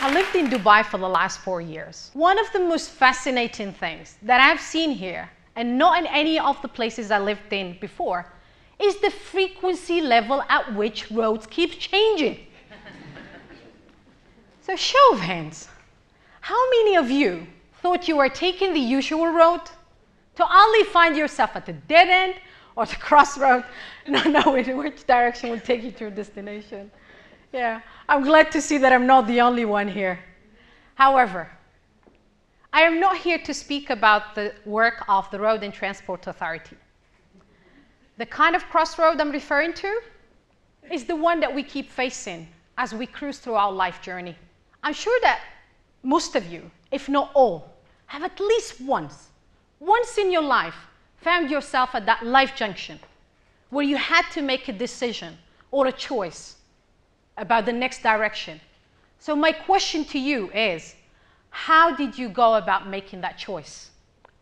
I lived in Dubai for the last 4 years. One of the most fascinating things that I've seen here, and not in any of the places I lived in before, is the frequency level at which roads keep changing. So show of hands, how many of you thought you were taking the usual road to only find yourself at the dead end or the crossroad, not knowing which direction will take you to your destination? Yeah, I'm glad to see that I'm not the only one here. However, I am not here to speak about the work of the Road and Transport Authority. The kind of crossroad I'm referring to is the one that we keep facing as we cruise through our life journey. I'm sure that most of you, if not all, have at least once in your life found yourself at that life junction where you had to make a decision or a choice about the next direction. So my question to you is, how did you go about making that choice?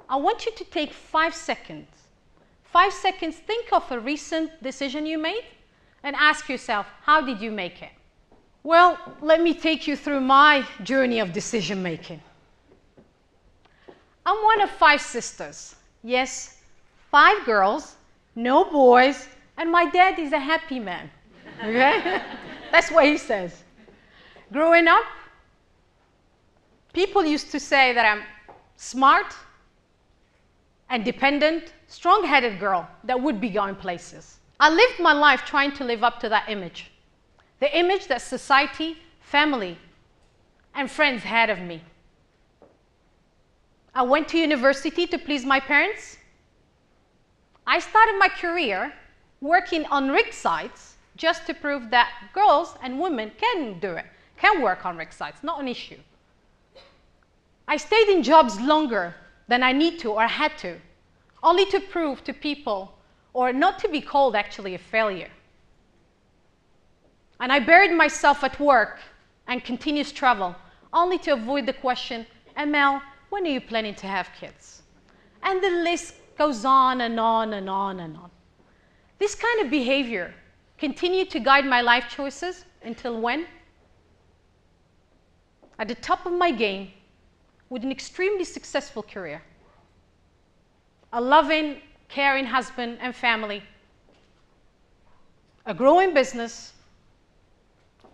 I want you to take 5 seconds. 5 seconds, think of a recent decision you made and ask yourself, how did you make it? Well, let me take you through my journey of decision making. I'm one of 5 sisters. Yes, 5 girls, no boys, and my dad is a happy man. Okay? That's what he says. Growing up, people used to say that I'm smart, independent, strong-headed girl that would be going places. I lived my life trying to live up to that image. The image that society, family, and friends had of me. I went to university to please my parents. I started my career working on rig sites just to prove that girls and women can do it, can work on rig sites, not an issue. I stayed in jobs longer than I need to or had to, only to prove to people, or not to be called actually a failure. And I buried myself at work and continuous travel, only to avoid the question, Amel, when are you planning to have kids? And the list goes on and on and on and on. This kind of behavior continued to guide my life choices until when? At the top of my game, with an extremely successful career, a loving, caring husband and family, a growing business,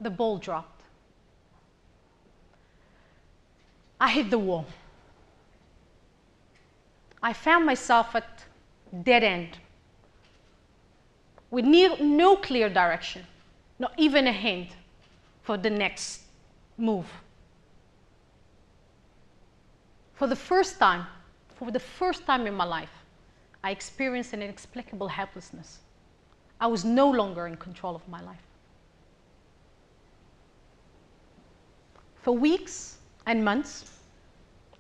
the ball dropped. I hit the wall. I found myself at dead end, with no clear direction, not even a hint for the next move. For the first time in my life, I experienced an inexplicable helplessness. I was no longer in control of my life. For weeks and months,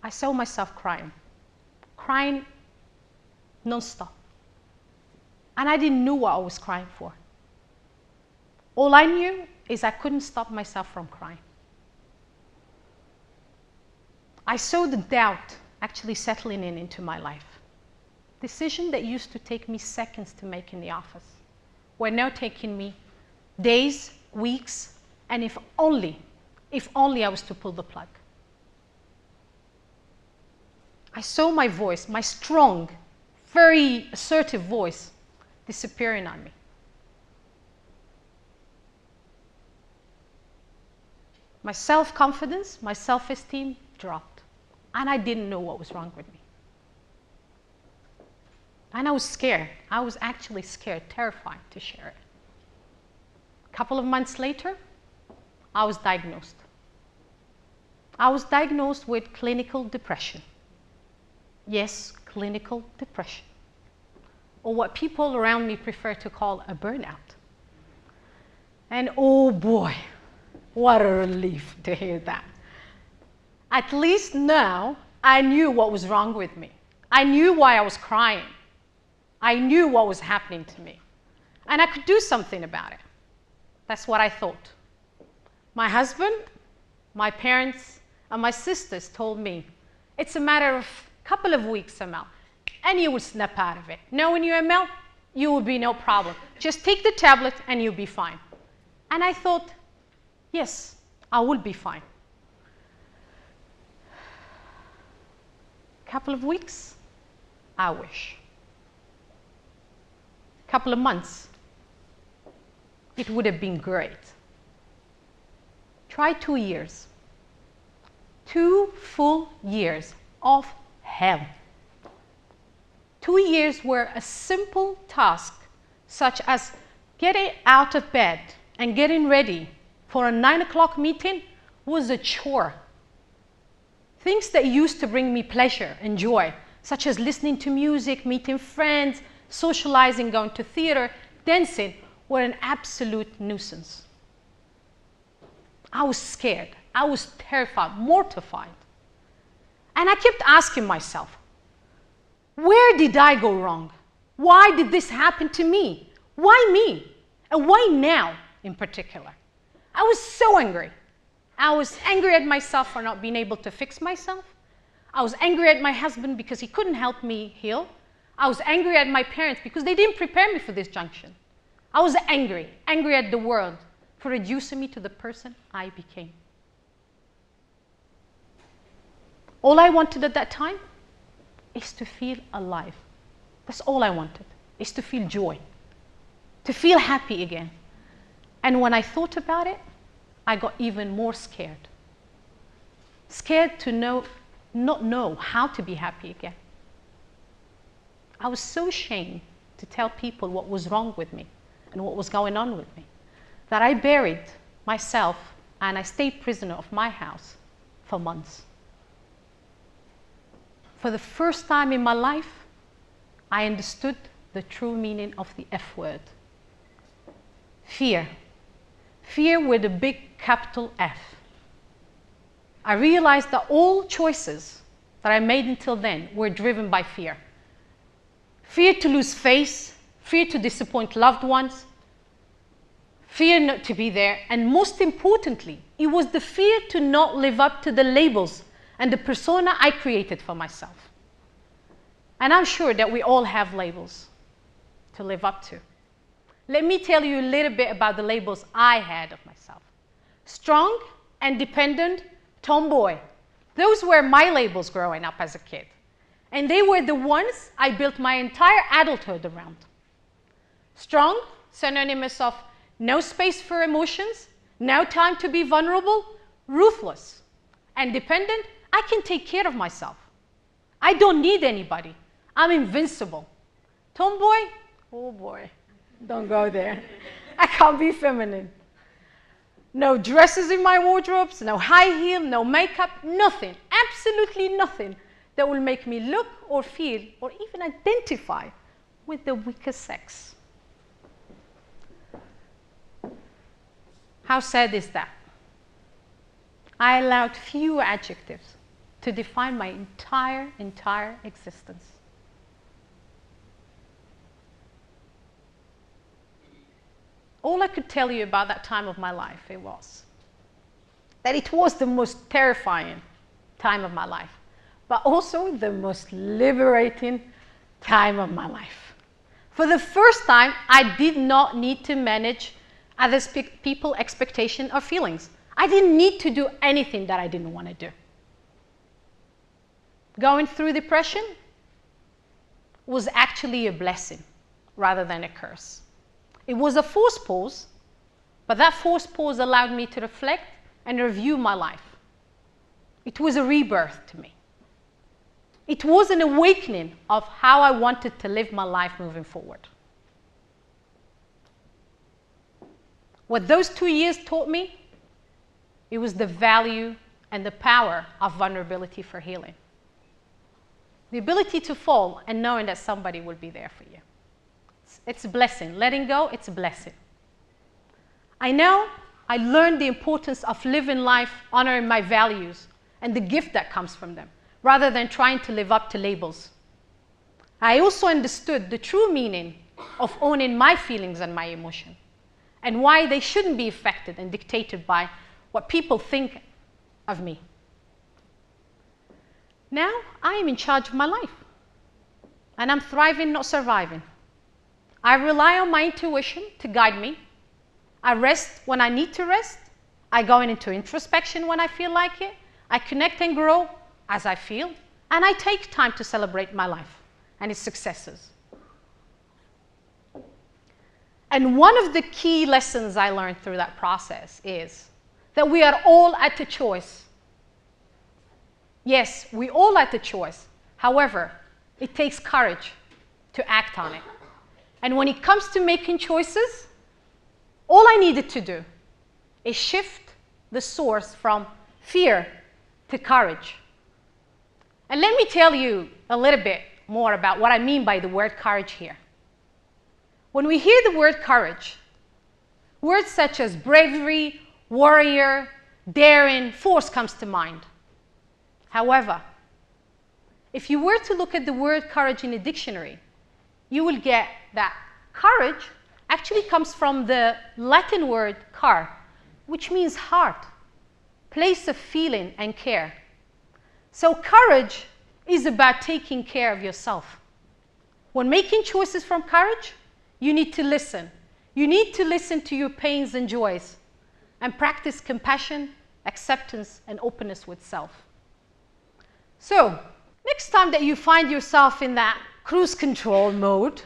I saw myself crying nonstop. And I didn't know what I was crying for. All I knew is I couldn't stop myself from crying. I saw the doubt actually settling into my life. Decisions that used to take me seconds to make in the office were now taking me days, weeks, and if only I was to pull the plug. I saw my voice, my strong, very assertive voice, disappearing on me. My self-confidence, my self-esteem dropped, and I didn't know what was wrong with me. And I was scared. I was actually scared, terrified to share it. A couple of months later, I was diagnosed. I was diagnosed with clinical depression. Yes, clinical depression, or what people around me prefer to call a burnout. And oh boy, what a relief to hear that. At least now I knew what was wrong with me. I knew why I was crying. I knew what was happening to me. And I could do something about it. That's what I thought. My husband, my parents, and my sisters told me, it's a matter of a couple of weeks, Amel, and you will snap out of it. Knowing you, Amel, you will be no problem. Just take the tablet and you'll be fine. And I thought, yes, I will be fine. Couple of weeks? I wish. Couple of months? It would have been great. Try 2 years. 2 full years of hell. 2 years where a simple task such as getting out of bed and getting ready for a 9 o'clock meeting was a chore. Things that used to bring me pleasure and joy, such as listening to music, meeting friends, socializing, going to theater, dancing, were an absolute nuisance. I was scared. I was terrified, mortified. And I kept asking myself, where did I go wrong? Why did this happen to me? Why me? And why now in particular? I was so angry. I was angry at myself for not being able to fix myself. I was angry at my husband because he couldn't help me heal. I was angry at my parents because they didn't prepare me for this junction. I was angry at the world for reducing me to the person I became. All I wanted at that time is to feel alive. That's all I wanted, is to feel joy, to feel happy again. And when I thought about it, I got even more scared. Scared to not know how to be happy again. I was so ashamed to tell people what was wrong with me and what was going on with me that I buried myself and I stayed prisoner of my house for months. For the first time in my life, I understood the true meaning of the F word. Fear. Fear with a big capital F. I realized that all choices that I made until then were driven by fear. Fear to lose face, fear to disappoint loved ones, fear not to be there, and most importantly, it was the fear to not live up to the labels and the persona I created for myself. And I'm sure that we all have labels to live up to. Let me tell you a little bit about the labels I had of myself. Strong, independent, tomboy. Those were my labels growing up as a kid. And they were the ones I built my entire adulthood around. Strong, synonymous of no space for emotions, no time to be vulnerable, ruthless. Independent, I can take care of myself. I don't need anybody. I'm invincible. Tomboy, oh boy, don't go there. I can't be feminine. No dresses in my wardrobes, no high heel, no makeup, nothing, absolutely nothing that will make me look or feel or even identify with the weaker sex. How sad is that? I allowed few adjectives to define my entire existence. All I could tell you about that time of my life, it was that it was the most terrifying time of my life, but also the most liberating time of my life. For the first time, I did not need to manage other people's expectations or feelings. I didn't need to do anything that I didn't want to do. Going through depression was actually a blessing rather than a curse. It was a forced pause, but that forced pause allowed me to reflect and review my life. It was a rebirth to me. It was an awakening of how I wanted to live my life moving forward. What those 2 years taught me, it was the value and the power of vulnerability for healing. The ability to fall and knowing that somebody will be there for you. It's a blessing. Letting go, it's a blessing. I know I learned the importance of living life honoring my values and the gift that comes from them, rather than trying to live up to labels. I also understood the true meaning of owning my feelings and my emotion, and why they shouldn't be affected and dictated by what people think of me. Now I am in charge of my life, and I'm thriving, not surviving. I rely on my intuition to guide me. I rest when I need to rest. I go into introspection when I feel like it. I connect and grow as I feel. And I take time to celebrate my life and its successes. And one of the key lessons I learned through that process is that we are all at a choice. Yes, we all at a choice. However, it takes courage to act on it. And when it comes to making choices, all I needed to do is shift the source from fear to courage. And let me tell you a little bit more about what I mean by the word courage here. When we hear the word courage, words such as bravery, warrior, daring, force comes to mind. However, if you were to look at the word courage in a dictionary, you will get that courage actually comes from the Latin word car, which means heart, place of feeling and care. So courage is about taking care of yourself. When making choices from courage, you need to listen. You need to listen to your pains and joys and practice compassion, acceptance, and openness with self. So, next time that you find yourself in that cruise control mode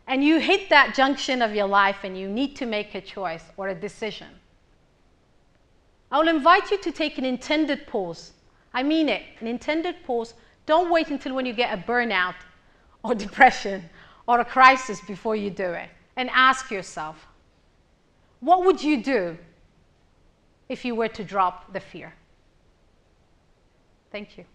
and you hit that junction of your life and you need to make a choice or a decision, I will invite you to take an intended pause. I mean it, an intended pause. Don't wait until when you get a burnout or depression or a crisis before you do it. And ask yourself, what would you do if you were to drop the fear? Thank you.